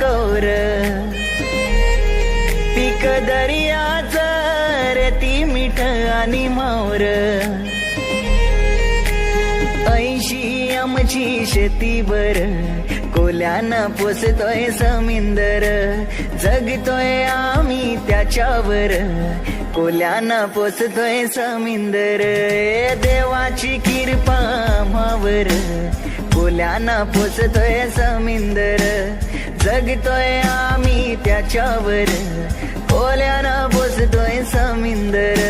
Core, पीक दर्याचं रेती मीठ आणि मोर, 80 आमची शेतीवर कोल्यानं पोसतोय समिंदर, जगतोय आम्ही त्याच्यावर कोल्यानं पोसतोय समिंदर, देवाची कृपा आम्हावर कोल्यानं पोसतोय समिंदर, जगतोय आम्ही त्याच्यावर कोल्यानं पोसतोय समिंदर.